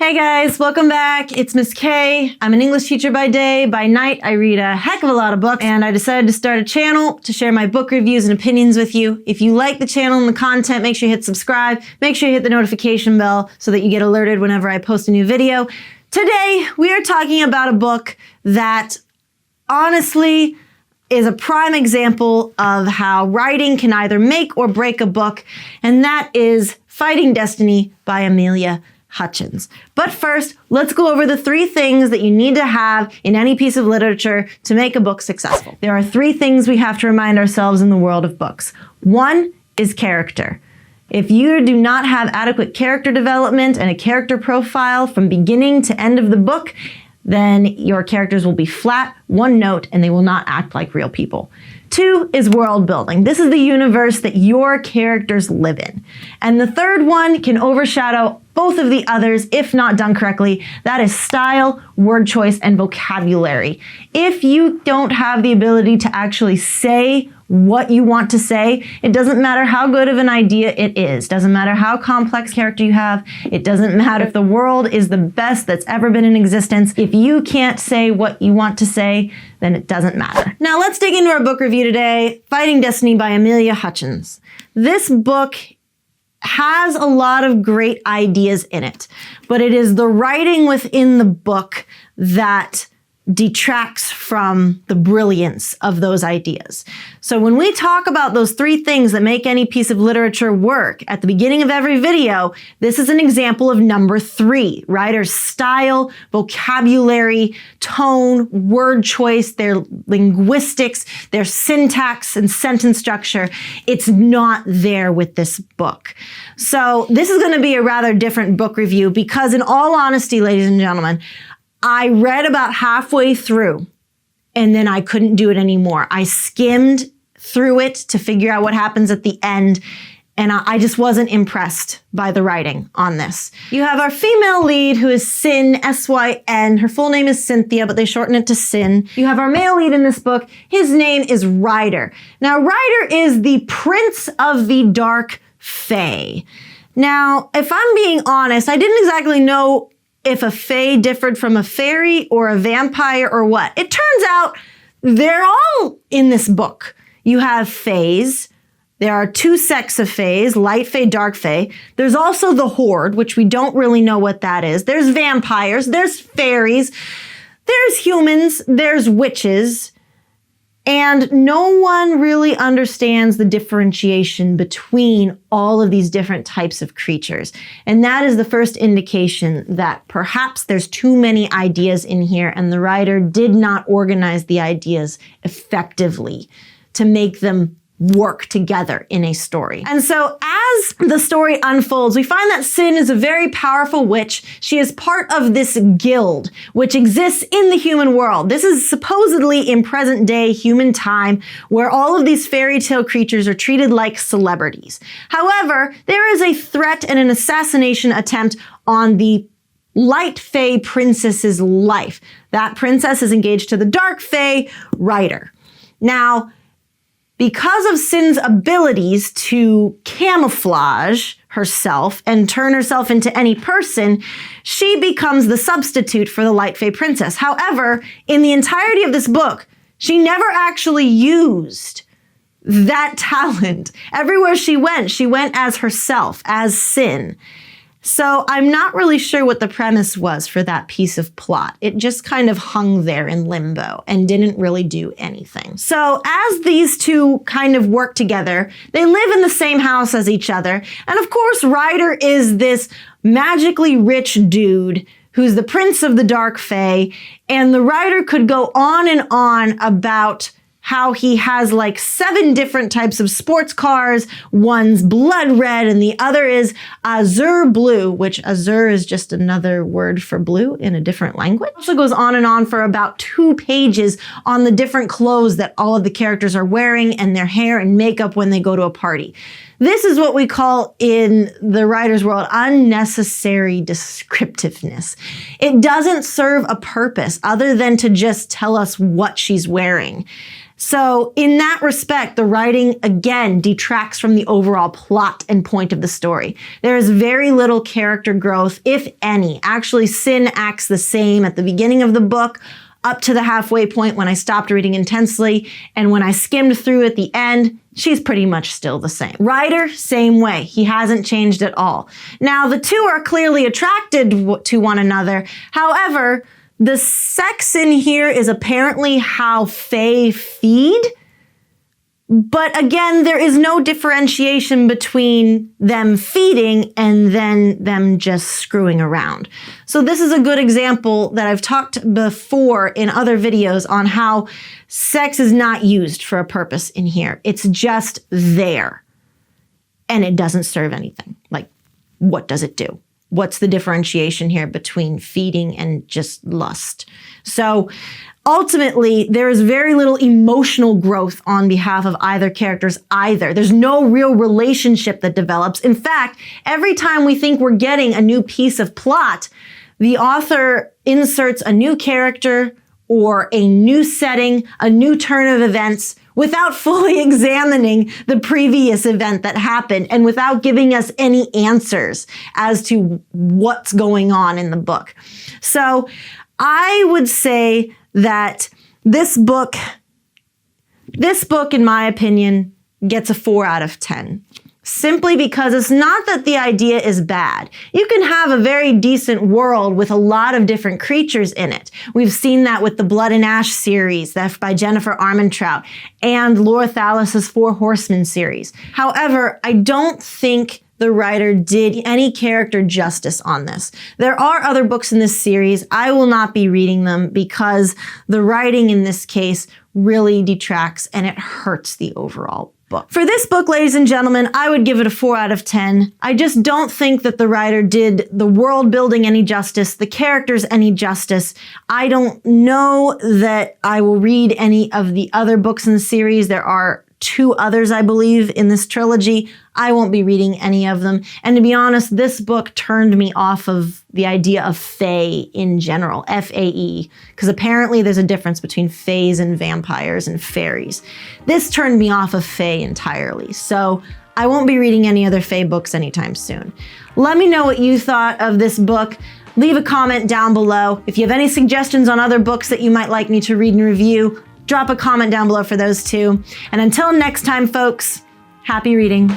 Hey guys, welcome back. It's Miss K. I'm an English teacher by day. By night, I read a heck of a lot of books, and I decided to start a channel to share my book reviews and opinions with you. If you like the channel and the content, make sure you hit subscribe. Make sure you hit the notification bell so that you get alerted whenever I post a new video. Today, we are talking about a book that honestly is a prime example of how writing can either make or break a book, and that is Fighting Destiny by Amelia Hutchins. But first, let's go over the 3 things that you need to have in any piece of literature to make a book successful. There are 3 things we have to remind ourselves in the world of books. 1 is character. If you do not have adequate character development and a character profile from beginning to end of the book, then your characters will be flat, one note, and they will not act like real people. 2 is world building. This is the universe that your characters live in. And the 3rd one can overshadow both of the others if not done correctly. That is style, word choice, and vocabulary. If you don't have the ability to actually say what you want to say, it doesn't matter how good of an idea it is. Doesn't matter how complex character you have. It doesn't matter if the world is the best that's ever been in existence. If you can't say what you want to say, then it doesn't matter. Now let's dig into our book review today, Fighting Destiny by Amelia Hutchins. This book has a lot of great ideas in it, but it is the writing within the book that detracts from the brilliance of those ideas. So when we talk about those 3 things that make any piece of literature work at the beginning of every video, this is an example of number 3, writer's style, vocabulary, tone, word choice, their linguistics, their syntax and sentence structure. It's not there with this book. So this is going to be a rather different book review because, in all honesty, ladies and gentlemen, I read about halfway through and then I couldn't do it anymore. I skimmed through it to figure out what happens at the end, and I just wasn't impressed by the writing on this. You have our female lead, who is Sin, S-Y-N. Her full name is Cynthia, but they shorten it to Sin. You have our male lead in this book. His name is Ryder. Now, Ryder is the prince of the dark fae. Now, if I'm being honest, I didn't exactly know if a fae differed from a fairy or a vampire or what. It turns out they're all in this book. You have faes. There are 2 sects of faes, light fae, dark fae. There's also the horde, which we don't really know what that is. There's vampires, there's fairies, there's humans, there's witches. And no one really understands the differentiation between all of these different types of creatures. And that is the first indication that perhaps there's too many ideas in here and the writer did not organize the ideas effectively to make them work together in a story. And so as the story unfolds, we find that Sin is a very powerful witch. She is part of this guild, which exists in the human world. This is supposedly in present day human time, where all of these fairy tale creatures are treated like celebrities. However, there is a threat and an assassination attempt on the light fae princess's life. That princess is engaged to the dark fae, Ryder. Now, because of Sin's abilities to camouflage herself and turn herself into any person, she becomes the substitute for the light fae princess. However, in the entirety of this book, she never actually used that talent. Everywhere she went as herself, as Sin. So I'm not really sure what the premise was for that piece of plot. It just kind of hung there in limbo and didn't really do anything. So as these 2 kind of work together, they live in the same house as each other. And of course, Ryder is this magically rich dude who's the prince of the dark fae. And the writer could go on and on about how he has like 7 different types of sports cars. One's blood red and the other is azure blue, which azure is just another word for blue in a different language. It also goes on and on for about 2 pages on the different clothes that all of the characters are wearing and their hair and makeup when they go to a party. This is what we call in the writer's world unnecessary descriptiveness. It doesn't serve a purpose other than to just tell us what she's wearing. So in that respect, the writing, again, detracts from the overall plot and point of the story. There is very little character growth, if any. Actually, Sin acts the same at the beginning of the book, up to the halfway point when I stopped reading intensely, and when I skimmed through at the end, she's pretty much still the same. Ryder, same way. He hasn't changed at all. Now, the two are clearly attracted to one another. However, the sex in here is apparently how Fae feed. But again, there is no differentiation between them feeding and then them just screwing around. So this is a good example that I've talked before in other videos on how sex is not used for a purpose in here. It's just there. And it doesn't serve anything. Like, what does it do? What's the differentiation here between feeding and just lust? So ultimately, there is very little emotional growth on behalf of either characters either. There's no real relationship that develops. In fact, every time we think we're getting a new piece of plot, the author inserts a new character or a new setting, a new turn of events, without fully examining the previous event that happened and without giving us any answers as to what's going on in the book. So I would say that this book, in my opinion, gets a 4 out of 10. Simply because it's not that the idea is bad. You can have a very decent world with a lot of different creatures in it. We've seen that with the Blood and Ash series that's by Jennifer Armentrout and Laura Thallis' Four Horsemen series. However, I don't think the writer did any character justice on this. There are other books in this series. I will not be reading them because the writing in this case really detracts and it hurts the overall book. For this book, ladies and gentlemen, I would give it a 4 out of 10. I just don't think that the writer did the world building any justice, the characters any justice. I don't know that I will read any of the other books in the series. There are 2 others, I believe, in this trilogy. I won't be reading any of them. And to be honest, this book turned me off of the idea of fae in general, F-A-E, because apparently there's a difference between faes and vampires and fairies. This turned me off of fae entirely. So I won't be reading any other fae books anytime soon. Let me know what you thought of this book. Leave a comment down below. If you have any suggestions on other books that you might like me to read and review, drop a comment down below for those too. And until next time, folks, happy reading.